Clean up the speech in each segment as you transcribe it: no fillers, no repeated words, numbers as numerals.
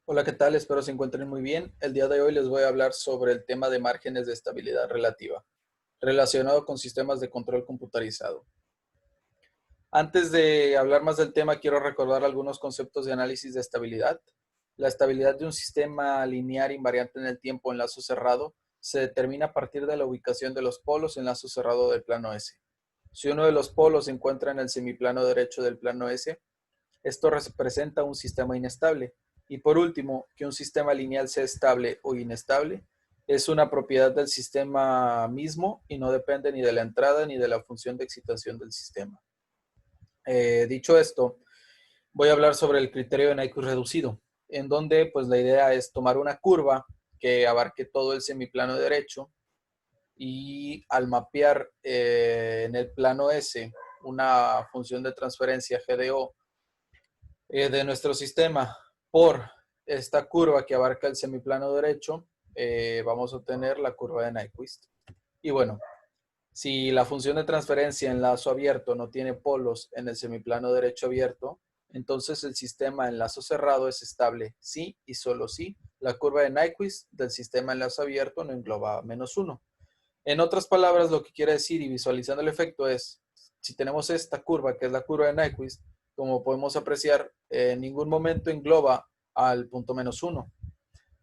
Hola, ¿qué tal? Espero se encuentren muy bien. El día de hoy les voy a hablar sobre el tema de márgenes de estabilidad relativa, relacionado con sistemas de control computarizado. Antes de hablar más del tema, quiero recordar algunos conceptos de análisis de estabilidad. La estabilidad de un sistema lineal invariante en el tiempo en lazo cerrado se determina a partir de la ubicación de los polos en lazo cerrado del plano S. Si uno de los polos se encuentra en el semiplano derecho del plano S, esto representa un sistema inestable. Y por último, que un sistema lineal sea estable o inestable es una propiedad del sistema mismo y no depende ni de la entrada ni de la función de excitación del sistema. Dicho esto, voy a hablar sobre el criterio de Nyquist reducido, en donde pues la idea es tomar una curva que abarque todo el semiplano derecho y al mapear en el plano S una función de transferencia GDO de nuestro sistema por esta curva que abarca el semiplano derecho, vamos a obtener la curva de Nyquist. Y bueno, si la función de transferencia en lazo abierto no tiene polos en el semiplano derecho abierto, entonces el sistema en lazo cerrado es estable si y solo si la curva de Nyquist del sistema en lazo abierto no engloba -1. En otras palabras, lo que quiere decir y visualizando el efecto es, si tenemos esta curva, que es la curva de Nyquist, como podemos apreciar, en ningún momento engloba al punto -1,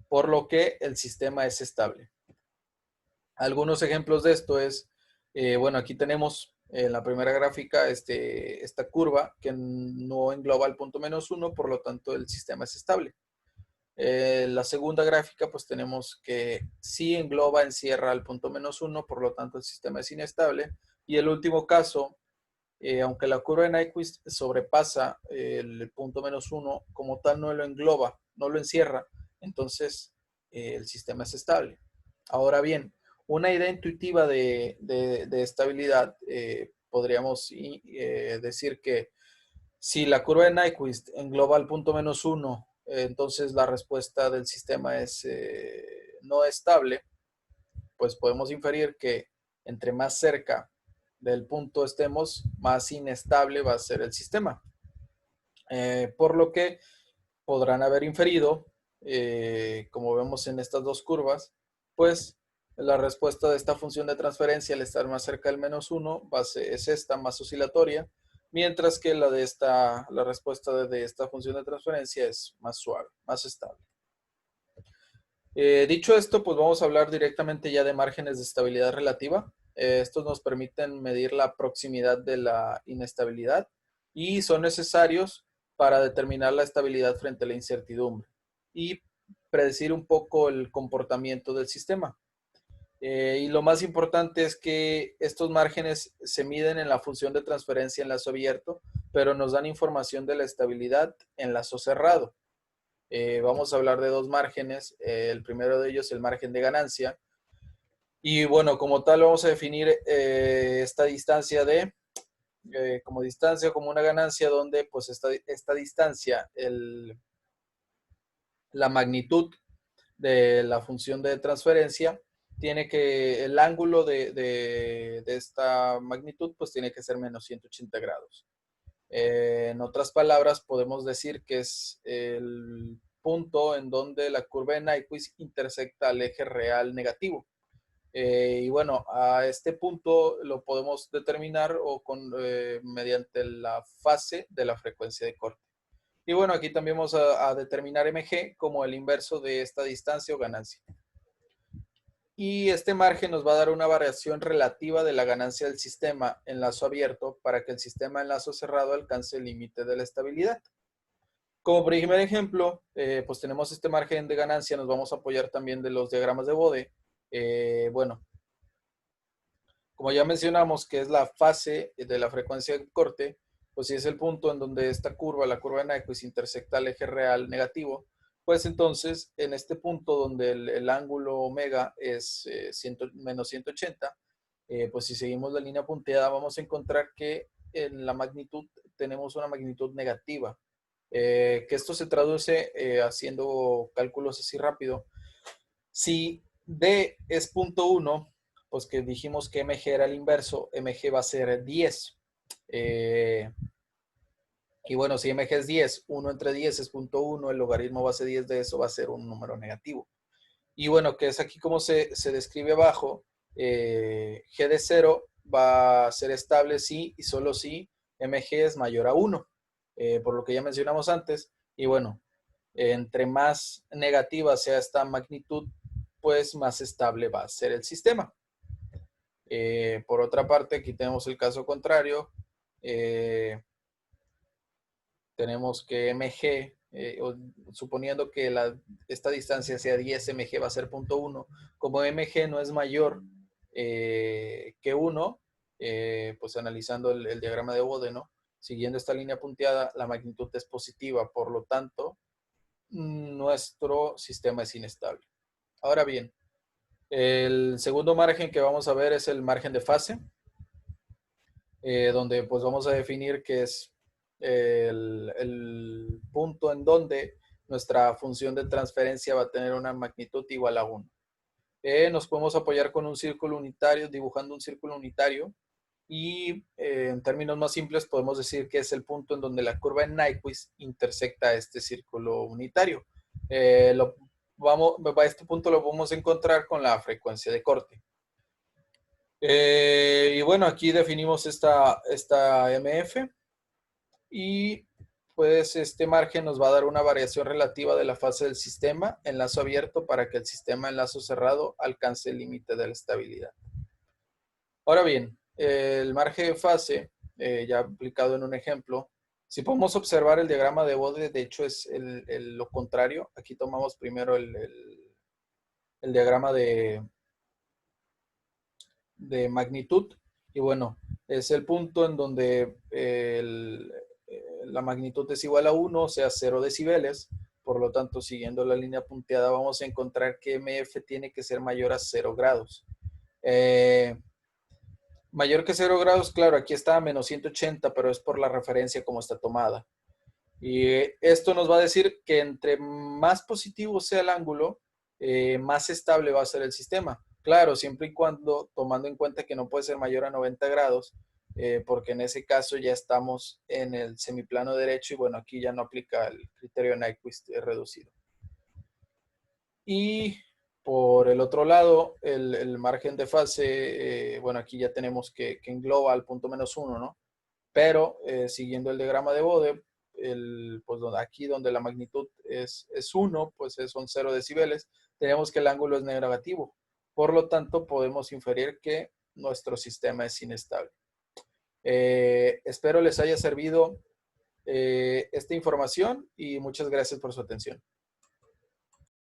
por lo que el sistema es estable. Algunos ejemplos de esto es, bueno, aquí tenemos en la primera gráfica esta curva que no engloba el punto -1, por lo tanto el sistema es estable. La segunda gráfica, pues tenemos que sí engloba, encierra el punto -1, por lo tanto el sistema es inestable. Y el último caso, aunque la curva de Nyquist sobrepasa el punto -1, como tal no lo engloba, no lo encierra, entonces el sistema es estable. Ahora bien, una idea intuitiva de estabilidad, podríamos decir que si la curva de Nyquist engloba el punto -1, entonces la respuesta del sistema es no estable, pues podemos inferir que entre más cerca del punto estemos, más inestable va a ser el sistema. Por lo que podrán haber inferido, como vemos en estas dos curvas, pues la respuesta de esta función de transferencia al estar más cerca del -1 es esta, más oscilatoria, mientras que la respuesta de esta función de transferencia es más suave, más estable. Dicho esto, pues vamos a hablar directamente ya de márgenes de estabilidad relativa. Estos nos permiten medir la proximidad de la inestabilidad y son necesarios para determinar la estabilidad frente a la incertidumbre y predecir un poco el comportamiento del sistema. Y lo más importante es que estos márgenes se miden en la función de transferencia en lazo abierto, pero nos dan información de la estabilidad en lazo cerrado. Vamos a hablar de dos márgenes. El primero de ellos, el margen de ganancia. Y bueno, como tal, vamos a definir esta distancia como distancia, como una ganancia, donde pues esta distancia, la magnitud de la función de transferencia, el ángulo de esta magnitud, pues tiene que ser -180 grados. En otras palabras, podemos decir que es el punto en donde la curva de Nyquist intersecta al eje real negativo. Y bueno, a este punto lo podemos determinar mediante la fase de la frecuencia de corte. Y bueno, aquí también vamos a determinar mg como el inverso de esta distancia o ganancia. Y este margen nos va a dar una variación relativa de la ganancia del sistema en lazo abierto para que el sistema en lazo cerrado alcance el límite de la estabilidad. Como primer ejemplo, pues tenemos este margen de ganancia, nos vamos a apoyar también de los diagramas de Bode. Bueno, como ya mencionamos que es la fase de la frecuencia de corte, pues si es el punto en donde esta curva, la curva de Nyquist, intersecta el eje real negativo, pues entonces en este punto donde el ángulo omega es -180, pues si seguimos la línea punteada vamos a encontrar que en la magnitud tenemos una magnitud negativa, que esto se traduce haciendo cálculos así rápido. Si D es punto 1, pues que dijimos que mg era el inverso, mg va a ser 10. Y bueno, si MG es 10, 1 entre 10 es 0.1, el logaritmo base 10 de eso va a ser un número negativo. Y bueno, que es aquí como se describe abajo, G de 0 va a ser estable si y solo si MG es mayor a 1, por lo que ya mencionamos antes. Y bueno, entre más negativa sea esta magnitud, pues más estable va a ser el sistema. Por otra parte, aquí tenemos el caso contrario. Tenemos que MG, suponiendo que esta distancia sea 10, MG va a ser 0.1. Como MG no es mayor que 1, pues analizando el diagrama de Bode, ¿no? Siguiendo esta línea punteada, la magnitud es positiva, por lo tanto, nuestro sistema es inestable. Ahora bien, el segundo margen que vamos a ver es el margen de fase, donde pues vamos a definir que es el punto en donde nuestra función de transferencia va a tener una magnitud igual a 1. Nos podemos apoyar con un círculo unitario, dibujando un círculo unitario, y en términos más simples podemos decir que es el punto en donde la curva en Nyquist intersecta este círculo unitario. A este punto lo vamos a encontrar con la frecuencia de corte. Y bueno, aquí definimos esta MF, y pues este margen nos va a dar una variación relativa de la fase del sistema en lazo abierto para que el sistema en lazo cerrado alcance el límite de la estabilidad. Ahora bien, el margen de fase, ya aplicado en un ejemplo, si podemos observar el diagrama de Bode, de hecho es lo contrario. Aquí tomamos primero el diagrama de magnitud, y bueno, es el punto en donde la magnitud es igual a 1, o sea, 0 decibeles. Por lo tanto, siguiendo la línea punteada, vamos a encontrar que MF tiene que ser mayor a 0 grados. Mayor que 0 grados, claro, aquí está a menos 180, pero es por la referencia como está tomada. Y esto nos va a decir que entre más positivo sea el ángulo, más estable va a ser el sistema. Claro, siempre y cuando tomando en cuenta que no puede ser mayor a 90 grados, porque en ese caso ya estamos en el semiplano derecho y bueno, aquí ya no aplica el criterio Nyquist reducido. Y por el otro lado, el margen de fase, bueno, aquí ya tenemos que engloba al punto menos 1, ¿no? Pero siguiendo el diagrama de Bode, pues aquí donde la magnitud es 1, pues son 0 decibeles, tenemos que el ángulo es negativo. Por lo tanto, podemos inferir que nuestro sistema es inestable. Espero les haya servido esta información y muchas gracias por su atención.